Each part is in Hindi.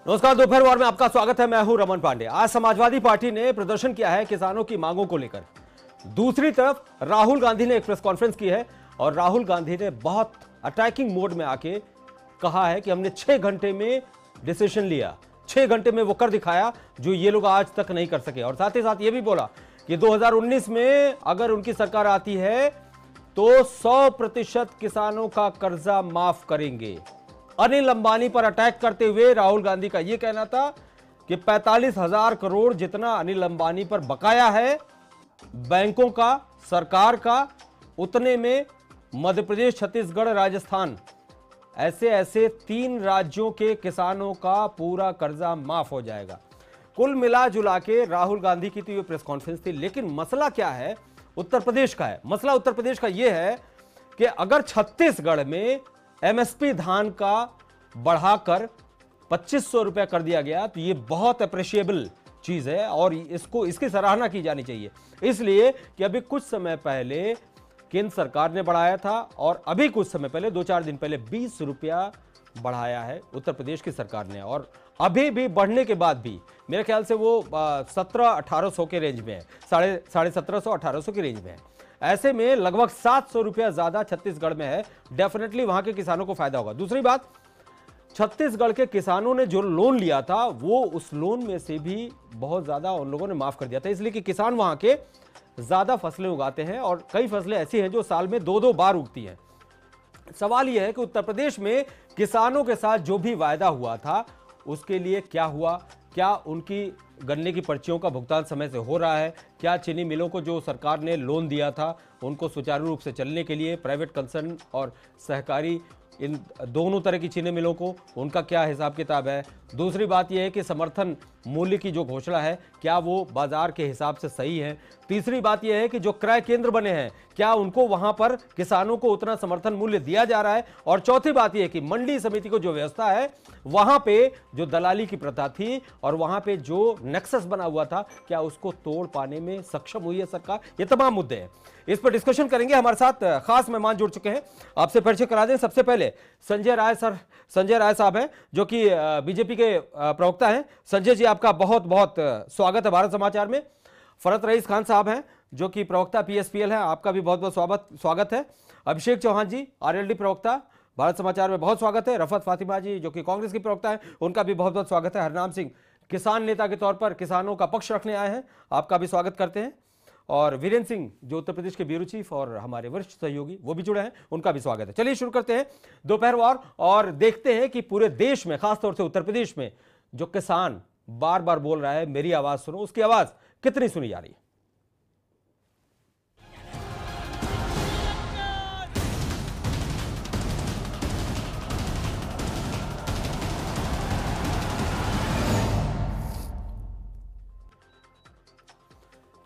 नमस्कार, दोपहर वार में आपका स्वागत है। मैं हूं रमन पांडे। आज समाजवादी पार्टी ने प्रदर्शन किया है किसानों की मांगों को लेकर। दूसरी तरफ राहुल गांधी ने एक प्रेस कॉन्फ्रेंस की है और राहुल गांधी ने बहुत अटैकिंग मोड में आके कहा है कि हमने 6 घंटे में डिसीजन लिया, 6 घंटे में वो कर दिखाया जो ये लोग आज तक नहीं कर सके। और साथ ही साथ ये भी बोला कि 2019 में अगर उनकी सरकार आती है तो 100% किसानों का कर्जा माफ करेंगे। अनिल अंबानी पर अटैक करते हुए राहुल गांधी का यह कहना था कि 45,000 करोड़ जितना अनिल अंबानी पर बकाया है बैंकों का, सरकार का, उतने में मध्य प्रदेश, छत्तीसगढ़, राजस्थान ऐसे ऐसे 3 राज्यों के किसानों का पूरा कर्जा माफ हो जाएगा। कुल मिला जुला के राहुल गांधी की तो ये प्रेस कॉन्फ्रेंस थी, लेकिन मसला क्या है? उत्तर प्रदेश का है। मसला उत्तर प्रदेश का यह है कि अगर छत्तीसगढ़ में एमएसपी धान का बढ़ाकर 2500 रुपया कर दिया गया तो यह बहुत अप्रिशिएबल चीज है और इसकी सराहना की जानी चाहिए। इसलिए कि अभी कुछ समय पहले केंद्र सरकार ने बढ़ाया था और अभी कुछ समय पहले 2-4 दिन पहले 20 रुपया बढ़ाया है उत्तर प्रदेश की सरकार ने। और अभी भी बढ़ने के बाद भी मेरे ख्याल से वो 1700-1800 के रेंज में है, 1750-1800 की रेंज में है। ऐसे में लगभग 700 रुपया ज्यादा छत्तीसगढ़ में है। डेफिनेटली वहां के किसानों को फायदा होगा। दूसरी बात, छत्तीसगढ़ के किसानों ने जो लोन लिया था वो उस लोन में से भी बहुत ज्यादा उन लोगों ने माफ कर दिया था, इसलिए कि किसान वहां के ज्यादा फसलें उगाते हैं और कई फसलें ऐसी हैं जो साल में 2-2 बार उगती हैं। सवाल यह है कि उत्तर प्रदेश में किसानों के साथ जो भी वायदा हुआ था उसके लिए क्या हुआ? क्या उनकी गन्ने की पर्चियों का भुगतान समय से हो रहा है? क्या चीनी मिलों को जो सरकार ने लोन दिया था उनको सुचारू रूप से चलने के लिए प्राइवेट कंसर्न और सहकारी, इन दोनों तरह की चीनी मिलों को, उनका क्या हिसाब किताब है? दूसरी बात यह है कि समर्थन मूल्य की जो घोषणा है क्या वो बाजार के हिसाब से सही है? तीसरी बात यह है कि जो क्रय केंद्र बने हैं क्या उनको वहां पर किसानों को उतना समर्थन मूल्य दिया जा रहा है? और चौथी बात यह है कि मंडी समिति को जो व्यवस्था है वहां पे जो दलाली की प्रथा थी और वहां पे जो नेक्सस बना हुआ था क्या उसको तोड़ पाने में सक्षम हुई है सरकार? ये तमाम मुद्दे हैं, इस पर डिस्कशन करेंगे। हमारे साथ खास मेहमान जुड़ चुके हैं, आपसे परिचय करा दें। सबसे पहले संजय राय साहब हैं जो कि बीजेपी के प्रवक्ता हैं। संजय जी, आपका बहुत बहुत स्वागत है भारत समाचार में। फरत रईस खान साहब हैं जो कि प्रवक्ता पीएसपीएल हैं, आपका भी बहुत बहुत स्वागत है। अभिषेक चौहान जी, आरएलडी प्रवक्ता, भारत समाचार में बहुत स्वागत है। रफत फातिमा जी जो कि कांग्रेस की प्रवक्ता है, उनका भी बहुत बहुत स्वागत है। हरनाम सिंह, किसान नेता के तौर पर किसानों का पक्ष रखने आए हैं, आपका भी स्वागत करते हैं। और वीरेंद्र सिंह जो उत्तर प्रदेश के ब्यूरो चीफ और हमारे वरिष्ठ सहयोगी वो भी जुड़े हैं, उनका भी स्वागत है। चलिए शुरू करते हैं दोपहर वार और देखते हैं कि पूरे देश में, खासतौर से उत्तर प्रदेश में जो किसान बार बार बोल रहा है मेरी आवाज सुनो, उसकी आवाज कितनी सुनी जा रही है।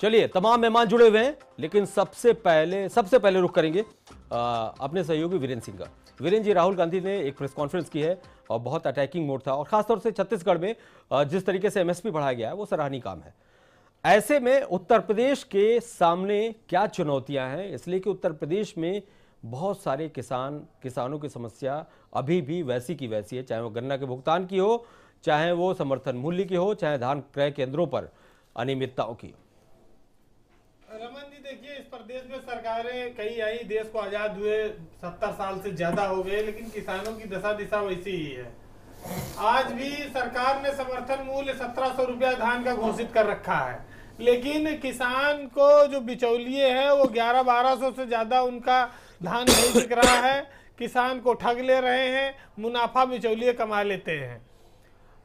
चलिए, तमाम मेहमान जुड़े हुए हैं, लेकिन सबसे पहले रुख करेंगे अपने सहयोगी वीरेंद्र सिंह का। वीरेंद्र जी, राहुल गांधी ने एक प्रेस कॉन्फ्रेंस की है और बहुत अटैकिंग मोड था और खासतौर से छत्तीसगढ़ में जिस तरीके से एमएसपी बढ़ाया गया है वो सराहनीय काम है। ऐसे में उत्तर प्रदेश के सामने क्या चुनौतियां हैं? इसलिए कि उत्तर प्रदेश में बहुत सारे किसानों की समस्या अभी भी वैसी की वैसी है, चाहे वो गन्ना के भुगतान की हो, चाहे वो समर्थन मूल्य की हो, चाहे धान क्रय केंद्रों पर अनियमितताओं की। रमन जी, देखिए, इस प्रदेश में सरकारें कई आई, देश को आजाद हुए 70 साल से ज्यादा हो गए, लेकिन किसानों की दशा दिशा वैसी ही है। आज भी सरकार ने समर्थन मूल्य 1700 रुपया धान का घोषित कर रखा है, लेकिन किसान को जो बिचौलिए हैं वो 1100-1200 से ज्यादा उनका धान नहीं बिक रहा है। किसान को ठग ले रहे हैं, मुनाफा बिचौलिए कमा लेते हैं।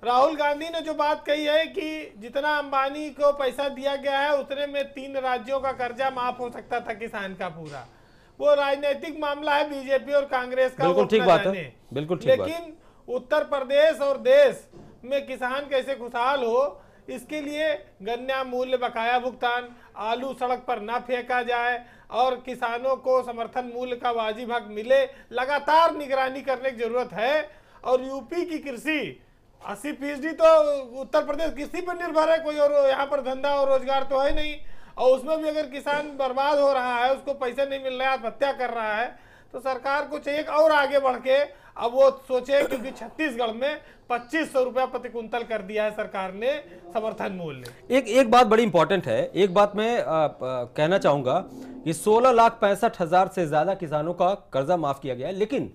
राहुल गांधी ने जो बात कही है कि जितना अंबानी को पैसा दिया गया है उतने में 3 राज्यों का कर्जा माफ हो सकता था किसान का पूरा, वो राजनीतिक मामला है बीजेपी और कांग्रेस का। बिल्कुल ठीक बात है, बिल्कुल ठीक बात। लेकिन उत्तर प्रदेश और देश में किसान कैसे खुशहाल हो, इसके लिए गन्ना मूल्य बकाया भुगतान, आलू सड़क पर न फेंका जाए और किसानों को समर्थन मूल्य का वाजिब हक मिले, लगातार निगरानी करने की जरूरत है। और यूपी की कृषि 80% तो उत्तर प्रदेश कृषि पर निर्भर है, कोई और यहाँ पर धंधा और रोजगार तो है नहीं। और उसमें भी अगर किसान बर्बाद हो रहा है, उसको पैसे नहीं मिल रहे, आत्महत्या कर रहा है, तो सरकार को चाहिए और आगे बढ़ के अब वो सोचे, क्योंकि छत्तीसगढ़ में 2500 रुपया प्रति कुंतल कर दिया है सरकार ने समर्थन मूल्य। एक बात बड़ी इंपॉर्टेंट है, एक बात मैं कहना चाहूंगा कि 16,65,000 से ज्यादा किसानों का कर्जा माफ किया गया है, लेकिन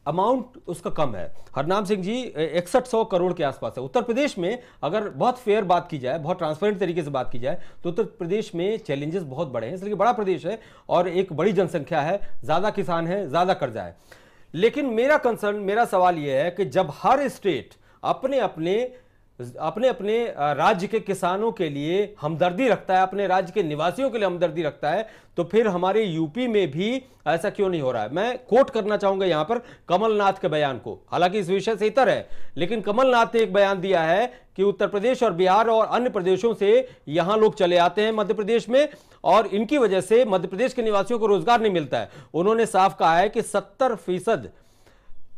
अमाउंट उसका कम है। हरनाम सिंह जी 6100 करोड़ के आसपास है। उत्तर प्रदेश में अगर बहुत फेयर बात की जाए, बहुत ट्रांसपेरेंट तरीके से बात की जाए, तो उत्तर प्रदेश में चैलेंजेस बहुत बड़े हैं, इसलिए बड़ा प्रदेश है और एक बड़ी जनसंख्या है, ज्यादा किसान है, ज्यादा कर्जा है। लेकिन मेरा सवाल यह है कि जब हर स्टेट अपने अपने राज्य के किसानों के लिए हमदर्दी रखता है, अपने राज्य के निवासियों के लिए हमदर्दी रखता है, तो फिर हमारे यूपी में भी ऐसा क्यों नहीं हो रहा है? मैं कोट करना चाहूंगा यहां पर कमलनाथ के बयान को, हालांकि इस विषय से इतर है, लेकिन कमलनाथ ने एक बयान दिया है कि उत्तर प्रदेश और बिहार और अन्य प्रदेशों से यहां लोग चले आते हैं मध्य प्रदेश में और इनकी वजह से मध्य प्रदेश के निवासियों को रोजगार नहीं मिलता है। उन्होंने साफ कहा है कि 70%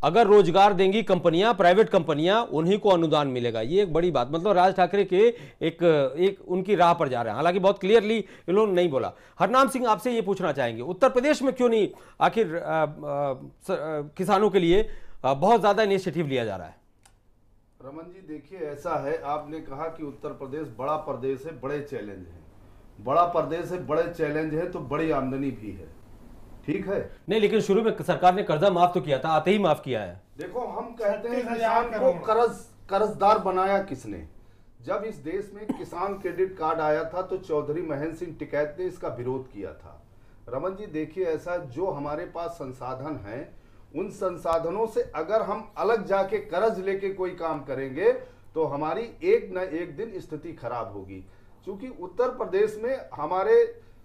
अगर रोजगार देंगी कंपनियां, प्राइवेट कंपनियां, उन्हीं को अनुदान मिलेगा। ये एक बड़ी बात, मतलब राज ठाकरे के एक उनकी राह पर जा रहे हैं, हालांकि बहुत क्लियरली इन्होंने नहीं बोला। हरनाम सिंह, आपसे ये पूछना चाहेंगे, उत्तर प्रदेश में क्यों नहीं आखिर किसानों के लिए बहुत ज्यादा इनिशिएटिव लिया जा रहा है? रमन जी देखिए, ऐसा है, आपने कहा कि उत्तर प्रदेश बड़ा प्रदेश है, बड़े चैलेंज हैं। बड़ा प्रदेश है, बड़े चैलेंज है, तो बड़ी आमदनी भी है, ठीक है। नहीं, लेकिन शुरू में सरकार ने कर्जा माफ तो किया था, आते ही माफ किया है। देखो, हम कहते हैं किसान को कर्जदार बनाया किसने? जब इस देश में किसान क्रेडिट कार्ड आया था तो चौधरी महेंद्र सिंह टिकैत ने इसका विरोध किया था। रमन जी देखिए, ऐसा जो हमारे पास संसाधन है, उन संसाधनों से अगर हम अलग जाके कर्ज लेके कोई काम करेंगे तो हमारी एक न एक दिन स्थिति खराब होगी। क्योंकि उत्तर प्रदेश में हमारे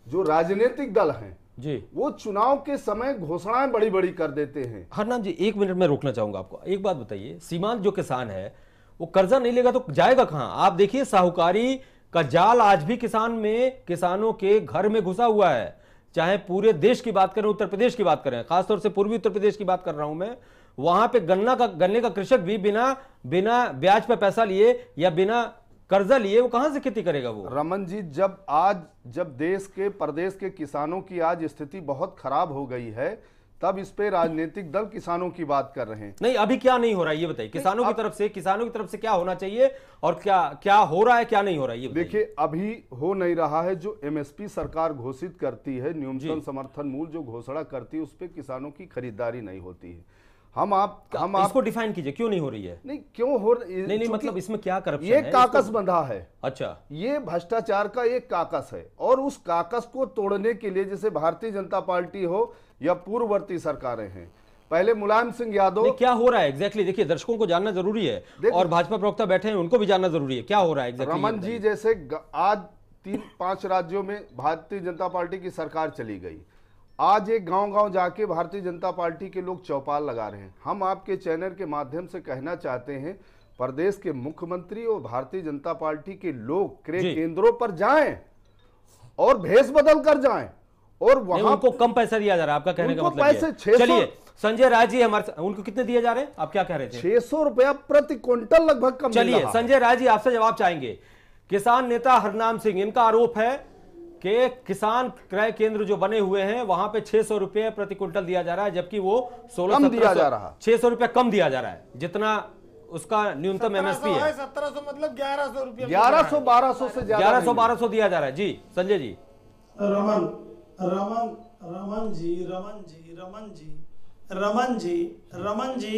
जो राजनीतिक दल हैं जी, वो चुनाव के समय घोषणाएं बड़ी बड़ी कर देते हैं। हरनाम जी, एक मिनट में रोकना चाहूंगा आपको। एक बात बताइए, सीमांत जो किसान है वो कर्जा नहीं लेगा तो जाएगा कहां? आप देखिए, साहूकारी का जाल आज भी किसानों के घर में घुसा हुआ है। चाहे पूरे देश की बात करें, उत्तर प्रदेश की बात करें, खासतौर से पूर्वी उत्तर प्रदेश की बात कर रहा हूं मैं, वहां पे गन्ने का कृषक भी बिना ब्याज पे पैसा लिए या बिना कर्जा लिए वो कहां से खेती करेगा? वो रमन जी, जब देश के प्रदेश के किसानों की आज स्थिति बहुत खराब हो गई है, तब इस पे राजनीतिक दल किसानों की बात कर रहे हैं। नहीं, अभी क्या नहीं हो रहा है ये बताइए। किसानों की तरफ से क्या होना चाहिए और क्या हो रहा है, क्या नहीं हो रहा है ये बताइए। देखिए, अभी हो नहीं रहा है। जो एमएसपी सरकार घोषित करती है, न्यूनतम समर्थन मूल्य जो घोषणा करती है, उस पे किसानों की खरीदारी नहीं होती है। हम इसको डिफाइन कीजिए, क्यों नहीं हो रही है? नहीं, क्यों हो रही? नहीं, मतलब इसमें क्या करप्शन है? ये काकस बंधा है। अच्छा, ये भ्रष्टाचार का एक काकस है और उस काकस को तोड़ने के लिए, जैसे भारतीय जनता पार्टी हो या पूर्ववर्ती सरकारें हैं, पहले मुलायम सिंह यादव, क्या हो रहा है एग्जैक्टली? देखिए, दर्शकों को जानना जरूरी है और भाजपा प्रवक्ता बैठे हैं, उनको भी जानना जरूरी है क्या हो रहा है एग्जैक्टली। रमन जी, जैसे आज 3-5 राज्यों में भारतीय जनता पार्टी की सरकार चली गई, आज एक गांव-गांव जाके भारतीय जनता पार्टी के लोग चौपाल लगा रहे हैं। हम आपके चैनल के माध्यम से कहना चाहते हैं, प्रदेश के मुख्यमंत्री और भारतीय जनता पार्टी के लोग क्रय केंद्रों पर जाएं और भेष बदल कर जाएं और वहां उनको कम पैसा दिया जा रहा है। आपका कहने का मतलब पैसे 600। चलिए, संजय राय जी हमारे, उनको कितने दिए जा रहे हैं? आप क्या कह रहे थे? 600 रुपया प्रति क्विंटल लगभग कम। चलिए, संजय राय जी आपसे जवाब चाहेंगे। किसान नेता हरनाम सिंह, इनका आरोप है कि किसान क्रय केंद्र जो बने हुए हैं वहां पे 600 रुपए प्रति क्विंटल दिया जा रहा है, जबकि वो 600 रुपया कम दिया जा रहा है, जितना उसका न्यूनतम एमएसपी है। 1700 मतलब 1100 रुपया, 1100-1200 से ज्यादा, 1100-1200 दिया जा रहा है। जी संजय जी। रमन जी,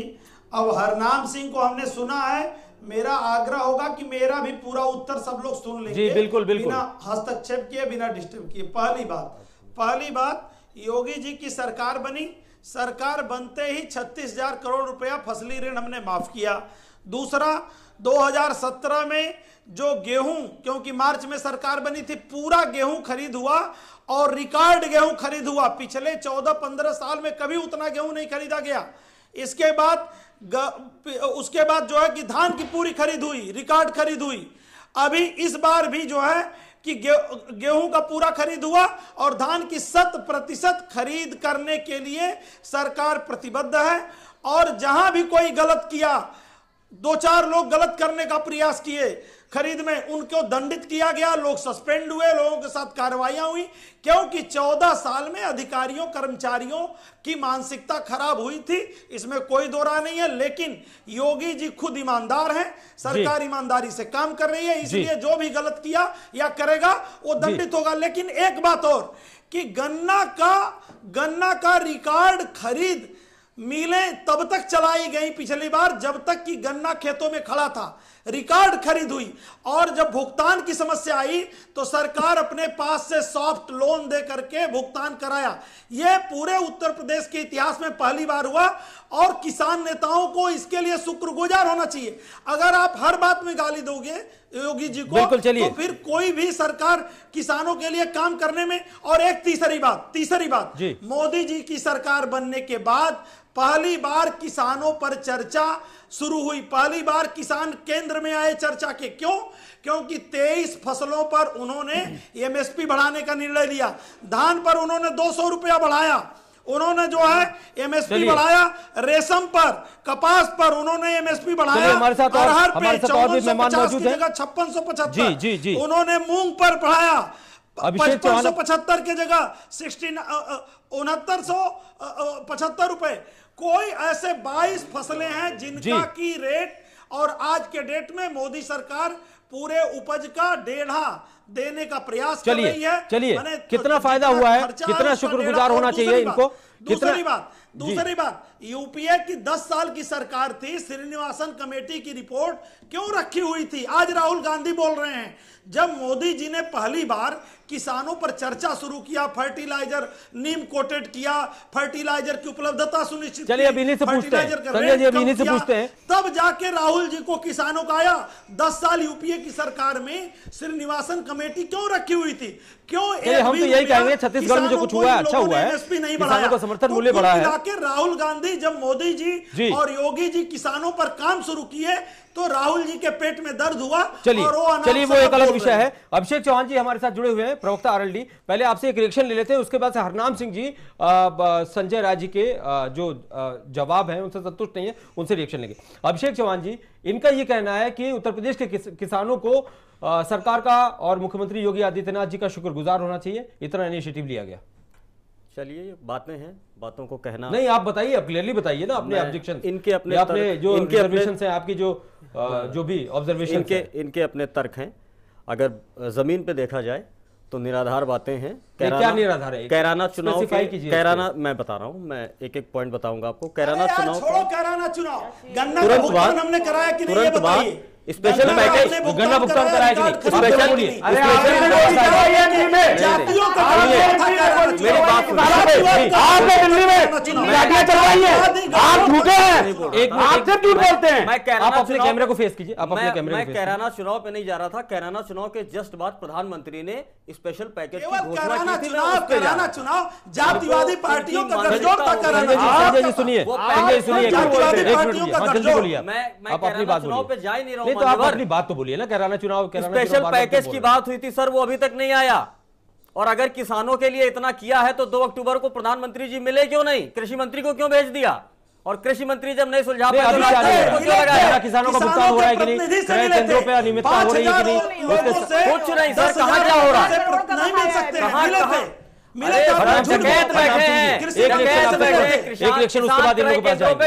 अब हरनाम सिंह को हमने सुना है। मेरा आग्रह होगा कि मेरा भी पूरा उत्तर सब लोग सुन लेंगे। जी बिल्कुल बिल्कुल, बिना हस्तक्षेप किए, बिना डिस्टर्ब किए। पहली बात, योगी जी की सरकार बनी, सरकार बनते ही 36,000 करोड़ रुपया फसली ऋण हमने माफ किया। दूसरा, 2017 में जो गेहूं, क्योंकि मार्च में सरकार बनी थी, पूरा गेहूं खरीद हुआ और रिकॉर्ड गेहूं खरीद हुआ। पिछले 14-15 साल में कभी उतना गेहूं नहीं खरीदा गया। इसके बाद उसके बाद जो है कि धान की पूरी खरीद हुई, रिकॉर्ड खरीद हुई। अभी इस बार भी जो है कि गेहूं का पूरा खरीद हुआ और धान की 100% खरीद करने के लिए सरकार प्रतिबद्ध है। और जहां भी कोई गलत किया, 2-4 लोग गलत करने का प्रयास किए खरीद में, उनको दंडित किया गया, लोग सस्पेंड हुए, लोगों के साथ कार्रवाइयां हुई, क्योंकि 14 साल में अधिकारियों कर्मचारियों की मानसिकता खराब हुई थी, इसमें कोई दो राय नहीं है। लेकिन योगी जी खुद ईमानदार हैं, सरकार ईमानदारी से काम कर रही है, इसलिए जो भी गलत किया या करेगा वो दंडित होगा। लेकिन एक बात और कि गन्ना का रिकॉर्ड खरीद मिलें तब तक चलाई गई पिछली बार जब तक कि गन्ना खेतों में खड़ा था, रिकॉर्ड खरीद हुई, और जब भुगतान की समस्या आई तो सरकार अपने पास से सॉफ्ट लोन दे करके भुगतान कराया। यह पूरे उत्तर प्रदेश के इतिहास में पहली बार हुआ और किसान नेताओं को इसके लिए शुक्रगुजार होना चाहिए। अगर आप हर बात में गाली दोगे योगी जी को तो फिर कोई भी सरकार किसानों के लिए काम करने में। और एक तीसरी बात मोदी जी की सरकार बनने के बाद पहली बार किसानों पर चर्चा शुरू हुई, पहली बार किसान केंद्र में आए चर्चा के। क्यों? क्योंकि 23 फसलों पर उन्होंने एमएसपी बढ़ाने का निर्णय लिया। धान पर उन्होंने 200 रुपया बढ़ाया, उन्होंने जो है एमएसपी बढ़ाया, रेशम पर, कपास पर उन्होंने एमएसपी बढ़ाया, अरहर पे 5450 की जगह 5675, उन्होंने मूंग पर बढ़ाया 5575 की जगह 6975 रुपए। कोई ऐसे 22 फसलें हैं जिनका की रेट, और आज के डेट में मोदी सरकार पूरे उपज का 1.5 देने का प्रयास कर रही है। चलिए कितना फायदा हुआ है, कितना शुक्रगुजार होना चाहिए इनको। दूसरी बात यूपीए की 10 साल की सरकार थी, श्रीनिवासन कमेटी की रिपोर्ट क्यों रखी हुई थी? आज राहुल गांधी बोल रहे हैं जब मोदी जी ने पहली बार किसानों पर चर्चा शुरू किया, फर्टिलाइजर नीम कोटेड किया, फर्टिलाइजर की उपलब्धता सुनिश्चित की, पूछते हैं तब जाके राहुल जी को किसानों का आया। 10 साल यूपीए की सरकार में श्रीनिवासन कमेटी क्यों रखी हुई थी? क्यों? हम तो यही कहेंगे छत्तीसगढ़ में जो कुछ हुआ है अच्छा हुआ है, किसानों का समर्थन मूल्य बढ़ा है। राहुल गांधी जब मोदी जी और योगी जी किसानों पर काम शुरू किए तो राहुल जी के पेट में दर्द हुआ। चलिए वो एक अलग विषय है। अभिषेक चौहान जी हमारे साथ जुड़े हुए हैं, प्रवक्ता आरएलडी। पहले आपसे एक रिएक्शन ले लेते हैं, उसके बाद से हरनाम सिंह जी संजय राय जी के जो जवाब हैं उनसे संतुष्ट नहीं है, उनसे रिएक्शन लेंगे। अभिषेक चौहान जी, इनका ये कहना है कि उत्तर प्रदेश के किसानों को सरकार का और मुख्यमंत्री योगी आदित्यनाथ जी का शुक्रगुजार होना चाहिए, इतना इनिशिएटिव लिया गया। चलिए बातें हैं, बातों को कहना नहीं, आप बताइए, आप क्लियरली बताइए ना अपने ऑब्जेक्शन, इनके अपने जो ऑब्जर्वेशन है आपकी, जो भी ऑब्जर्वेशन इनके अपने तर्क हैं। अगर जमीन पे देखा जाए तो निराधार बातें हैं। क्या निराधार है? कैराना चुनाव, कैराना मैं बता रहा हूँ, मैं एक एक पॉइंट बताऊंगा आपको। कैराना चुनाव, कैराना चुनाव, गन्ना का भुगतान हमने कराया कि नहीं ये बताइए। स्पेशल पैकेज गन्ना भुगतान कराया कि नहीं? स्पेशल मेरी बात आपने दिल्ली में गाड़ियां चलवाई है, आप झूठे हैं, आप सिर्फ झूठ बोलते हैं। आप अपने कैमरे को फेस कीजिए, आप अपने कैमरे को। मैं कैराना चुनाव पे नहीं जा रहा था, कैराना चुनाव के जस्ट बाद प्रधानमंत्री ने स्पेशल पैकेज की घोषणा की थी। कैराना चुनाव जातिवादी पार्टियों का गठजोड़ था। संजय जी सुनिए, संजय सुनिए, मैं कैराना चुनाव पे जा ही नहीं रहा हूँ। तो आप अपनी बात तो बोलिए ना। कैराना चुनाव, स्पेशल पैकेज की बात हुई थी सर, वो अभी तक नहीं आया। और अगर किसानों के लिए इतना किया है तो 2 अक्टूबर को प्रधानमंत्री जी मिले क्यों नहीं? कृषि मंत्री को क्यों भेज दिया? और कृषि मंत्री जब नहीं सुलझा पाए तो किसानों का भुगतान हो रहा है कि नहीं? केंद्रों पे अनियमितता हो रही है कि नहीं? कुछ नहीं सर, कहाँ क्या हो रहा है?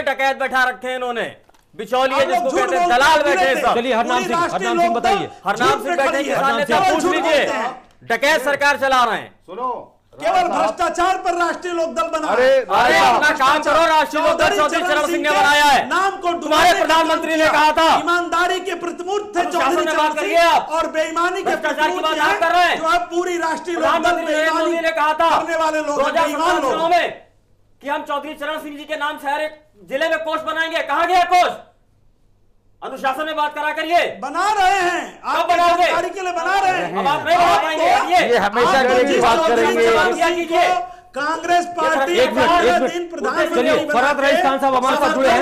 डकैत बैठा रखे हैं इन्होंने, बिचौलिए जिसको कहते हैं, दलाल बैठे हैं सब। चलिए हरनाम सिंह बताइए। हरनाम सिंह बैठे किसान नेता, पूछ लीजिए। डकैत सरकार चला रहे हैं, सुनो, केवल भ्रष्टाचार पर राष्ट्रीय लोकदल बना। अरे अपना काम करो। राष्ट्रीय लोकदल चौधरी चरण सिंह ने बनाया है, नाम को तुम्हारे प्रधानमंत्री ने कहा था। ईमानदारी के प्रतिमूर्त थे चौधरी चरण सिंह, और बेईमानी के प्रतिमूर्त कर रहे हैं। जो है पूरी राष्ट्रीय प्रधानमंत्री नरेंद्र मोदी ने कहा था करने वाले लोग 2017 चुनाव में कि हम चौधरी चरण सिंह जी के नाम से हर एक जिले में कोष बनाएंगे। कहां गया कोष? अनुशासन में बात करा करिए। बना रहे हैं, आप बनाओगे के लिए बना रहे हैं। अब आप नहीं बना पाएंगे। ये हमेशा की बात करेंगे। कांग्रेस पार्टी एक मिनट चलिए, फरहत रईस खान साहब हमारे साथ जुड़े हैं,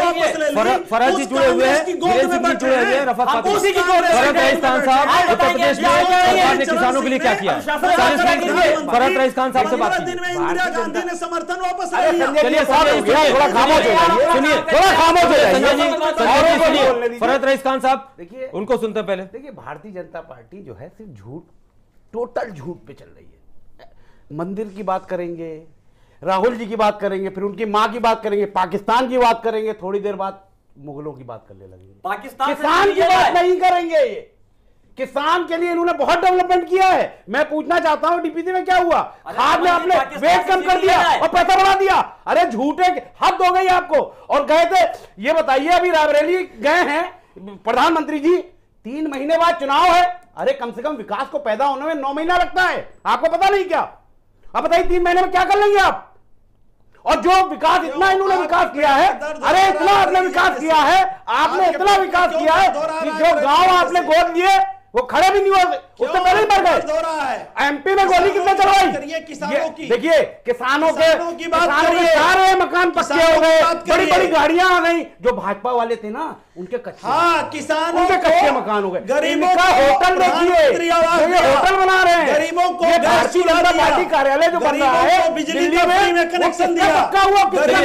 फरहत जी जुड़े हुए हैं, वीरेंद्र सिंह जी जुड़े हुए हैं, रफत फातिमा। फरहत रईस खान साहब, उत्तर प्रदेश में सरकार ने किसानों के लिए क्या किया? फरहत रईस खान साहब से बात कीजिए। इंदिरा गांधी ने समर्थन वापस ले लिया। चलिए थोड़ा खामोश हो जाइए, सुनिए, थोड़ा खामोश हो जाइए। संजय जी सुनिए, फरहत रईस खान साहब, देखिए उनको सुनते पहले। देखिए, भारतीय जनता पार्टी जो है सिर्फ झूठ, टोटल झूठ पे चल रही है। मंदिर की बात करेंगे, राहुल जी की बात करेंगे, फिर उनकी मां की बात करेंगे, पाकिस्तान की बात करेंगे, थोड़ी देर बाद मुगलों की बात करने लगेंगे। पाकिस्तान किसान की बात नहीं करेंगे। ये किसान के लिए इन्होंने बहुत डेवलपमेंट किया है। मैं पूछना चाहता हूं डीपीसी में क्या हुआ? खाद में आपने वेट कम कर दिया और पैसा बढ़ा दिया। अरे झूठे, हद हो गई आपको। और गए थे, ये बताइए, अभी रायबरेली गए हैं प्रधानमंत्री जी, 3 महीने बाद चुनाव है। अरे कम से कम विकास को पैदा होने में 9 महीना लगता है, आपको पता नहीं क्या? अब बताइए 3 महीने में क्या कर लेंगे आप? और जो विकास, इतना इन्होंने विकास किया है, अरे इतना आपने विकास किया है, आपने इतना विकास किया है कि जो गांव आपने गोद लिए वो खड़े भी नहीं हुए, उससे पहले ही मर गए। एमपी में गोली किसने चलवाई? किसानों की देखिए, किसानों के सारे मकान पक्के हो गए, बड़ी बड़ी गाड़ियां आ गई। जो भाजपा वाले थे ना, उनके कच्चे, हाँ, किसानों के कच्चे मकान हो गए। गरीबों का होटल देखिए, ये होटल बना रहे हैं, गरीबों को भारतीय जनता पार्टी कार्यालय जो बन रहा है बिजली में कनेक्शन दिया, पक्का हुआ, किसने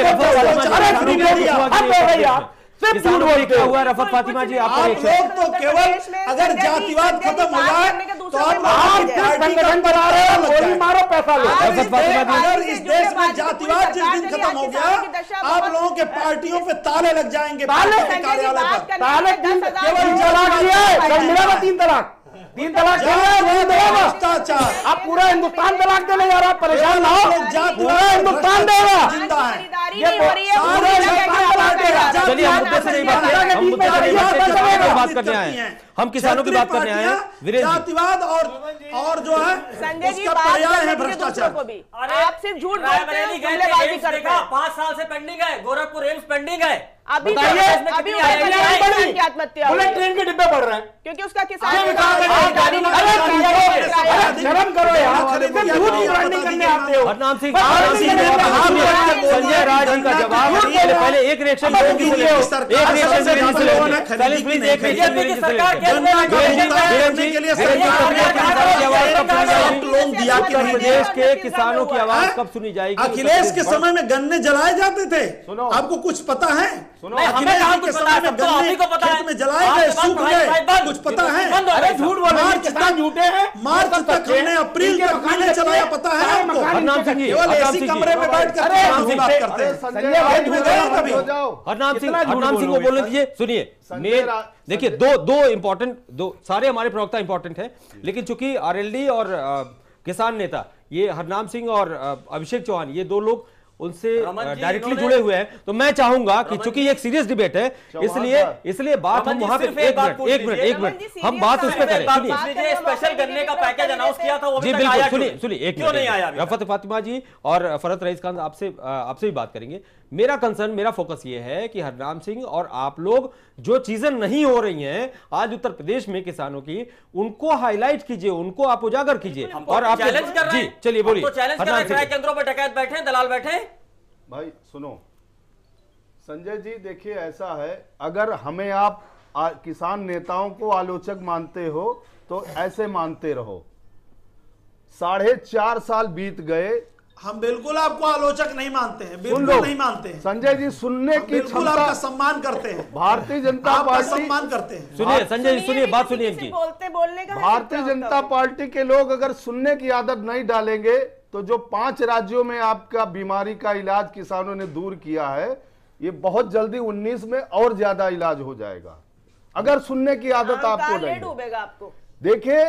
किसानों को क्या हुआ? रफत फातिमा जी, आप लोग तो केवल अगर जातिवाद खत्म हो जाए तो आप संगठन बना रहे हो, गोली मारो, पैसा लो। अगर इस देश में जातिवाद जिस दिन खत्म हो गया, आप लोगों के पार्टियों पे ताले लग जाएंगे, कार्यालय पर ताले। केवल तलाक दिया है, कल मिला था 3 तलाक, 3 तलाक भ्रष्टाचार। आप पूरा हिंदुस्तान तलाक देने जा रहा, परेशान ना हो, पूरा हिंदुस्तान देगा। जिंदा है। चलिए, हम मुद्दे से नहीं बात करें, हम मुद्दे से नहीं बात करने आए हैं, हम किसानों की बात करने आए हैं। जातिवाद और जो है संजय जी, उसका पर्याय है भ्रष्टाचार। आप सिर्फ झूठ बोलते हैं, जुमलेबाजी करते हैं। 5 साल से पेंडिंग है, गोरखपुर एम्स पेंडिंग है। अभी आत्महत्या, बुलेट ट्रेन के डिब्बे बढ़ रहे हैं क्योंकि उसका किसान शर्म करो यार, नहीं करने आते हो। हरनाम सिंह, संजय राज जी का जवाब, पहले एक रिएक्शन प्रदेश के किसानों की आवाज कब सुनी जाएगी? अखिलेश के समय में गन्ने जलाए जाते थे, आपको कुछ पता है? हमें कहां कुछ पता है, सब तो आप ही को पता है। में जलाए गए, सूख गए, कुछ पता है? अरे झूठ बोल रहे हैं, किसान झूठे हैं। मार्च तक हमने, अप्रैल तक मैंने चलाया, पता है आपको? हरनाम सिंह जी, केवल ऐसी कमरे में बैठ कर बात करते हैं। हरनाम सिंह को बोलने दीजिए। सुनिए, देखिए, दो इंपॉर्टेंट, सारे हमारे प्रवक्ता इंपॉर्टेंट हैं, लेकिन चूंकि आरएलडी और किसान नेता, ये हरनाम सिंह और अभिषेक चौहान, ये 2 लोग उनसे डायरेक्टली जुड़े हुए हैं, तो मैं चाहूंगा कि चूंकि ये एक सीरियस डिबेट है, इसलिए बात हम वहां पे एक मिनट हम बात उस पर करें। स्पेशल गन्ने का पैकेज अनाउंस किया था, वो जी बिल्कुल, सुनिए एक मिनट, रफत फातिमा जी और फरहत रईस खान आपसे भी बात करेंगे। मेरा कंसर्न, मेरा फोकस ये है कि हरनाम सिंह और आप लोग जो चीजें नहीं हो रही हैं आज उत्तर प्रदेश में किसानों की, उनको हाईलाइट कीजिए, उनको आप उजागर कीजिए। और आप चैलेंज कर रहे हैं, जी चलिए बोलिए। चैलेंज कर रहे हैं, क्रय केंद्रों पर डकैत बैठे, दलाल बैठे। भाई सुनो संजय जी, देखिए ऐसा है, अगर हमें आप किसान नेताओं को आलोचक मानते हो तो ऐसे मानते रहो। 4.5 साल बीत गए, हम बिल्कुल आपको आलोचक नहीं मानते हैं, बिल्कुल नहीं मानते हैं। संजय जी, सुनने की बिल्कुल आपका सम्मान करते हैं, भारतीय जनता पार्टी सम्मान करते हैं। सुनिए संजय जी, सुनिए बात, सुनिए इनकी। बोलने का भारतीय जनता पार्टी के लोग अगर सुनने की आदत नहीं डालेंगे तो जो 5 राज्यों में आपका बीमारी का इलाज किसानों ने दूर किया है, ये बहुत जल्दी 19 में और ज्यादा इलाज हो जाएगा, अगर सुनने की आदत आपको नहीं डूबेगा आपको। देखिए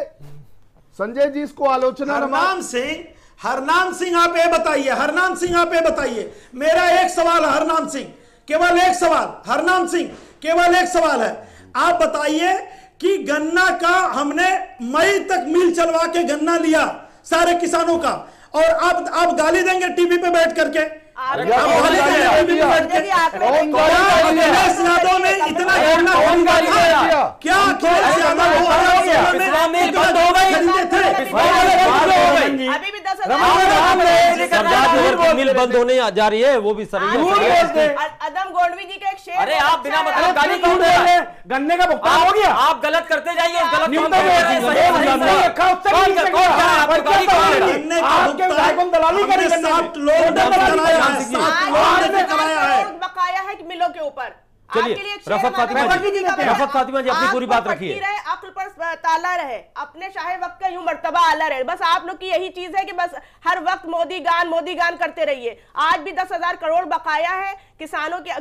संजय जी, इसको आलोचना हरनाम सिंह आप ये बताइए, हरनाम सिंह आप ये बताइए, मेरा एक सवाल है हरनाम सिंह, केवल एक सवाल, हरनाम सिंह केवल एक सवाल है, आप बताइए कि गन्ना का हमने मई तक मिल चलवा के गन्ना लिया सारे किसानों का, और आप गाली देंगे टीवी पे बैठ करके? अखिलेश यादव ने इतना गन्ना क्या अखिलेश यादव अभी भी 10,000 सरदार मिल बंद होने जा रही है, वो भी सर अदम गोडवी जी का एक शेर। अरे आप बिना मतलब गाली क्यों दे रहे हैं? गन्ने का भुगतान हो गया, आप गलत करते जाइए, गलत काम न्यूनतम करते जाइए, वेतन सही नहीं सही रखा, उससे कौन नहीं कर- रखा। कौन कर रहा है? आपको गाली कौन दे रहा है? गन्ने का आपके भुगतान विधायकों ने दलाली करी हमने गन्ने 7 में। लोग उन्होंने दलाली दलाली कराया है, करी। 7 लोगों ने कराया है। बकाया है मिलों के ऊपर। चलिए, आपके लिए एक शेर रफत हमारे फातिमा मोदी जी, का बना। रफत फातिमा जी, अपनी पूरी आंख बात पर रखिए। पट्टी रहे, अक्ल पर ताला रहे, अपने शाहे वक्त का यूं मर्तबा आला रहे। बस आप लोग की यही चीज है कि बस हर वक्त मोदी गान करते रहिए। आज भी 10,000 करोड़ बकाया है। किसानों के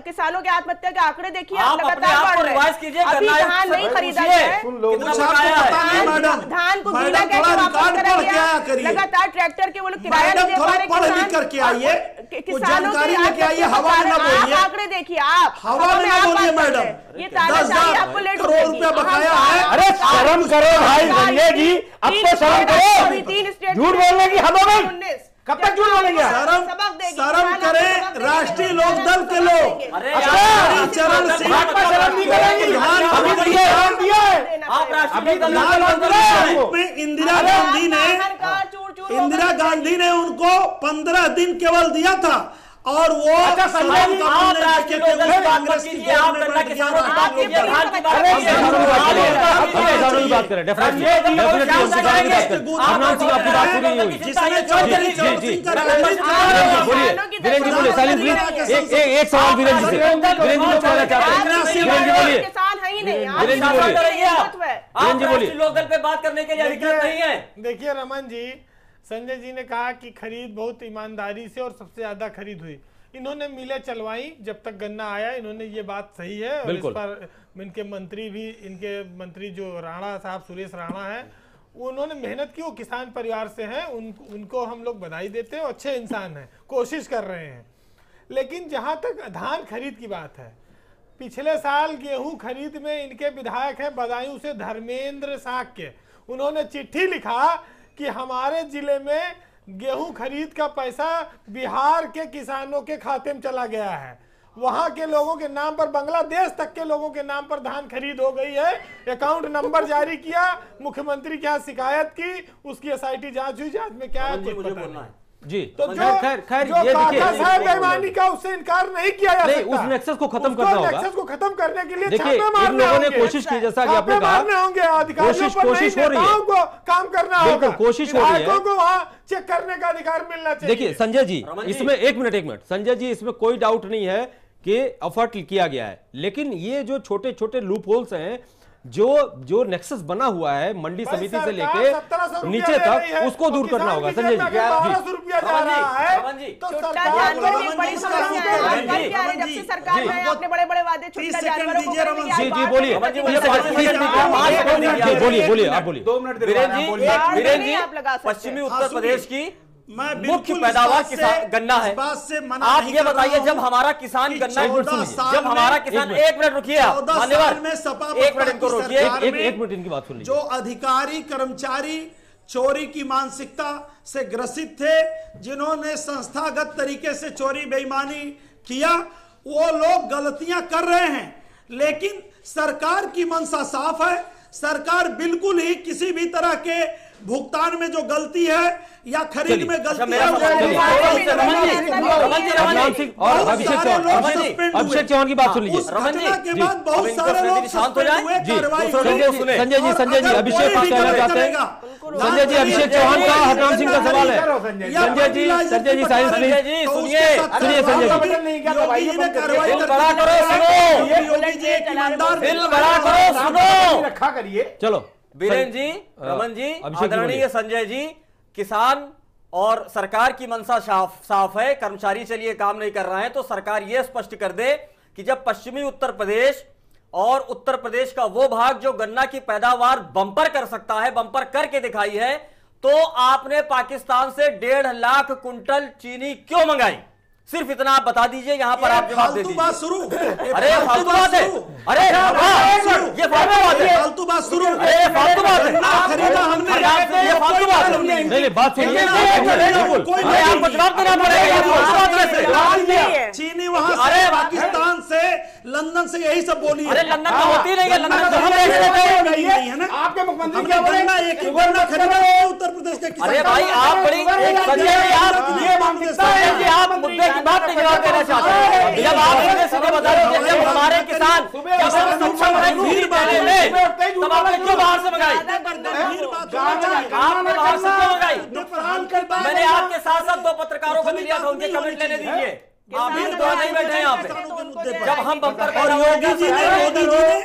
आत्महत्या के आंकड़े देखिए, आप अपने लगातार आप को बढ़ रहे रिवाइज हैं। कीजिए, अभी गन्ना धान नहीं खरीदा पूछिए। गया है। सुन लो, कितना कुछ आपको बकाया है? पता नहीं मैडम, धान को मैडम गीला थोड़ा कैसे वापस रिकॉर्ड करा पढ़ के आया गया? करिए। लगातार ट्रैक्टर के वो लोग किराया मैडम नहीं दे पा थोड़ा रहे पढ़ लिख किसान। करके आइए, कुछ किसानों की जानकारी लेके आइए, हवा में ना आप बोलिए। आंकड़े देखिए, आप हवा में ना आप बोलिए बात कर रहे मैडम। हैं। ये तानाशाही आपको लेट 10,000 करोड़ रुपया बकाया है। अरे शर्म करो भाई संजय जी, अब तो शर्म करो, झूठ बोलने की हद हो गई। कब तक झूठ बोलेंगे? शर्म करें राष्ट्रीय लोकदल के लोग। अरे चरण सिंह भाजपा शर्म नहीं करेगी। अभी तो ये काम दिया है। आप राष्ट्रीय दल में इंदिरा गांधी ने उनको 15 दिन केवल दिया था और वो अच्छा, संजय जी, आप राष्ट्रीय लोकदल की बात मत कीजिए, आप गन्ना किसानों की बात कीजिए, धान की बात अरे, कीजिए, किसानों की बात करें, डेफिनेटली हम किसानों की बात करें। हरनाम सिंह, आपकी बात पूरी नहीं हुई। जिसने चौधरी चरण सिंह का बोलिए वीरेंद्र जी, बोलिए साइलेंस प्लीज। एक सवाल वीरेंद्र जी से, वीरेंद्र जी को कहना चाहते हैं, वीरेंद्र जी बोलिए। किसान है ही नहीं। आप वीरेंद्र जी किसान बोलिए। रहिए आप। आप राष्ट्रीय लोकदल पे बात करने के लिए अधिकृत नहीं है। देखिए रमन जी, संजय जी ने कहा कि खरीद बहुत ईमानदारी से और सबसे ज्यादा खरीद हुई। इन्होंने मिलें चलवाई जब तक गन्ना आया, इन्होंने ये बात सही है। और इस पर इनके मंत्री जो राणा साहब, सुरेश राणा है, उन्होंने मेहनत की, वो किसान परिवार से हैं, उनको हम लोग बधाई देते हैं, अच्छे इंसान हैं, कोशिश कर रहे हैं। लेकिन जहां तक धान खरीद की बात है, पिछले साल गेहूं खरीद में इनके विधायक हैं बदायूं से धर्मेंद्र साक्य, उन्होंने चिट्ठी लिखा कि हमारे जिले में गेहूं खरीद का पैसा बिहार के किसानों के खाते में चला गया है, वहां के लोगों के नाम पर, बांग्लादेश तक के लोगों के नाम पर धान खरीद हो गई है। अकाउंट नंबर जारी किया, मुख्यमंत्री के यहाँ शिकायत की, उसकी SIT जांच हुई, जांच में क्या है कुछ पता नहीं। जी तो जो खैर जो ये काका साहब देखिए, बेईमानी का, उससे इनकार नहीं किया जा नहीं, सकता। उस नेक्सस को खत्म उसको करना होगा। नेक्सस को खत्म करने के लिए देखिए, छापे मारने इन लोगों ने होंगे। कोशिश की, जैसा कि आपने छापे कहा, मारने होंगे, अधिकारियों पर कोशिश नहीं, हो रही है। नेताओं को काम करना होगा। बिल्कुल, कोशिश हो रही है। विधायकों को वहाँ चेक करने का अधिकार मिलना चाहिए। देखिए संजय जी, रमन जी। इसमें एक मिनट संजय जी, इसमें कोई डाउट नहीं है कि एफर्ट किया गया है, लेकिन ये जो छोटे छोटे लूप होल्स हैं, जो नेक्सस बना हुआ है मंडी समिति से लेके नीचे तक, उसको दूर करना होगा। संजय जी, 1200 रुपया जा रहा है, तो सरकार में आपने बड़े-बड़े वादे छुट्टा जानवरों को करने की जी बात बोलिए, नहीं बोलिए, आप बोलिए। 2 मिनट वीरेंद्र जी, आप लगा सकते हैं। पश्चिमी उत्तर प्रदेश की मैं मुख्य पैदावार किसान गन्ना है। आप ये बताइए, जब हमारा किसान गन्ना, जब हमारा किसान, एक मिनट रुकिए आप मान्यवर, एक मिनट इनको रोकिए, एक मिनट इनकी बात सुन लीजिए। जो अधिकारी कर्मचारी चोरी की मानसिकता से ग्रसित थे, जिन्होंने संस्थागत तरीके से चोरी बेईमानी किया, वो लोग गलतियां कर रहे हैं, लेकिन सरकार की मंशा साफ है। सरकार बिल्कुल ही किसी भी तरह के भुगतान में जो गलती है या खरीद में गलती है, अभिषेक चौहान की बात सुन लीजिए। उस घटना के बाद बहुत सारे लोग शांत हो जाए। संजय जी, अभिषेक कुछ कहना चाहते हैं? संजय जी, अभिषेक चौहान का हरनाम सिंह का सवाल है। Sanjay ji, science please. सुनिए संजय जी, बड़ा करो, सुनो, रखा करिए। चलो वीरेंद्र जी, रमन जी, आदरणीय संजय जी, किसान और सरकार की मंशा साफ है। कर्मचारी चलिए काम नहीं कर रहे हैं, तो सरकार यह स्पष्ट कर दे कि जब पश्चिमी उत्तर प्रदेश और उत्तर प्रदेश का वो भाग जो गन्ना की पैदावार बंपर कर सकता है, बंपर करके दिखाई है, तो आपने पाकिस्तान से 1.5 लाख कुंटल चीनी क्यों मंगाई? सिर्फ इतना आप बता दीजिए, यहां पर आप जवाब दे दीजिए। अरे फालतू बात है, अरे ये फालतू बात है, फालतू बात शुरू, अरे फालतू बात है, खरीदा हमने, ये फालतू बात है। नहीं, बात सुनिए, अरे आपको जवाब देना पड़ेगा। चीनी वहां से, पाकिस्तान से, लंदन से, यही सब बोली। अरे लंदन में होती नहीं है, लंदन तो हम नहीं है ना। आपके मुख्यमंत्री हमने क्या बोले? गन्ना एक ही गन्ना खरीदा है उत्तर प्रदेश के किसान। अरे भाई आप बड़ी संजय जी आप मुद्दे की बात नहीं जवाब देना चाहते हैं। जब आप सीधे सीधे बता दीजिए जब हमारे किसान जब हम सक्षम है खरीद पाने में तब आपने क्यों बाहर से मंगाई? आपने बाहर से क्यों मंगाई? मैंने आपके साथ साथ दो पत्रकारों को दिया था, उनके कमेंट लेने दीजिए। आप भी तो नहीं बैठे यहाँ पे। जब हम बम्पर और योगी जी ने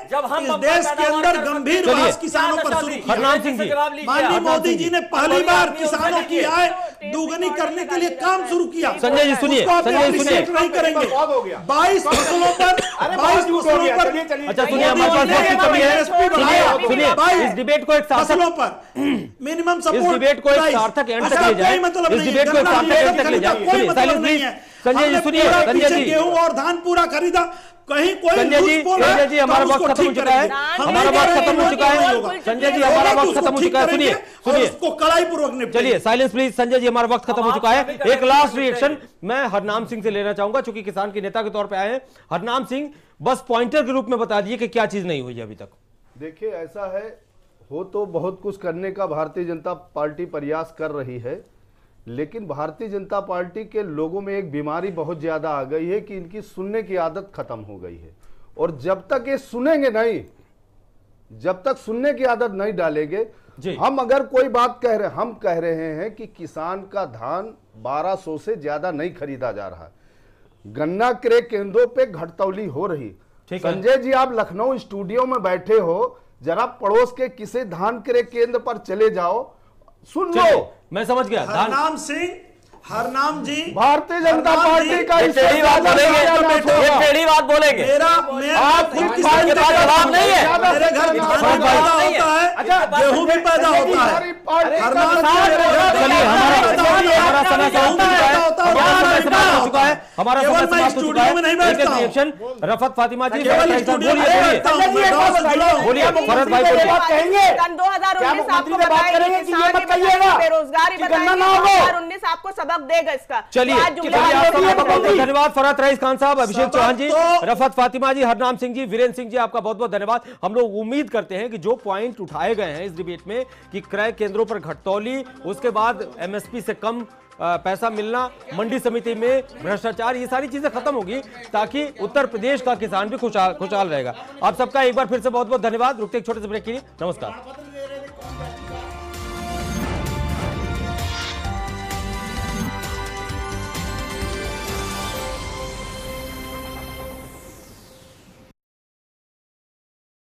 जब हम इस देश के अंदर गंभीर बहस किसानों पर शुरू की। हरनाम सिंह जी माननीय मोदी जी ने पहली बार किसानों की आय दुगनी करने के लिए काम शुरू किया। संजय जी सुनिए, संजय जी सुनिए, नहीं करेंगे 22 फसलों पर 22 फसलों पर अच्छा सुनिए, हमारे पास वक्त की कमी है। सुनिए, इस डिबेट को एक फसलों पर मिनिमम सपोर्ट, इस डिबेट को एक सार्थक एंड तक ले जाए, इस डिबेट को एक सार्थक एंड तक ले जाए। कोई मतलब नहीं है। संजय जी सुनिए, संजय जी गेहूं और धान पूरा खरीदा, कहीं कोई संजय जी हमारा वक्त खत्म हो चुका है, हमारा वक्त खत्म हो चुका है। संजय जी हमारा वक्त खत्म हो चुका है। सुनिए सुनिए, उसको कड़ाई पूर्वक चलिए साइलेंस प्लीज। संजय जी हमारा वक्त खत्म हो चुका है। एक लास्ट रिएक्शन मैं हरनाम सिंह से लेना चाहूंगा, चूंकि किसान के नेता के तौर पे आए हैं। हरनाम सिंह बस पॉइंटर के रूप में बता दीजिए कि क्या चीज नहीं हुई अभी तक। देखिए ऐसा है, हो तो बहुत कुछ करने का भारतीय जनता पार्टी प्रयास कर रही है, लेकिन भारतीय जनता पार्टी के लोगों में एक बीमारी बहुत ज्यादा आ गई है कि इनकी सुनने की आदत खत्म हो गई है। और जब तक ये सुनेंगे नहीं, जब तक सुनने की आदत नहीं डालेंगे, हम अगर कोई बात कह रहे, हम कह रहे हैं कि किसान का धान 1200 से ज्यादा नहीं खरीदा जा रहा है, गन्ना क्रय केंद्रों पे घटतौली हो रही। संजय जी आप लखनऊ स्टूडियो में बैठे हो, जरा पड़ोस के किसी धान क्रय केंद्र पर चले जाओ, सुन लो। मैं समझ गया। हरनाम सिंह, हरनाम जी भारतीय जनता पार्टी का टेढ़ी बात बोलेंगे, टेढ़ी बात बोलेंगे। आप के पास जवाब नहीं है। मेरे घर धान भी पैदा होता है, गेहूं भी पैदा होता है। हमारा रफत फातिमा जी बोलिए, फरहत भाई बोलिए। 2019 बेरोजगारी बताएंगे, 2019 आपको सबक देगा इसका। चलिए धन्यवाद फरहत रईस खान साहब, अभिषेक चौहान जी, रफत फातिमा जी, हरनाम सिंह जी, वीरेंद्र सिंह जी, आपका बहुत बहुत धन्यवाद। हम लोग उम्मीद करते हैं कि जो पॉइंट उठाए गए हैं इस डिबेट में कि क्रय केंद्रों पर घटतौली, उसके बाद एमएसपी से कम पैसा मिलना, मंडी समिति में भ्रष्टाचार, ये सारी चीजें खत्म होगी ताकि उत्तर प्रदेश का किसान भी खुशहाल रहेगा। आप सबका एक बार फिर से बहुत बहुत धन्यवाद। रुकते एक छोटे से ब्रेक के लिए, नमस्कार।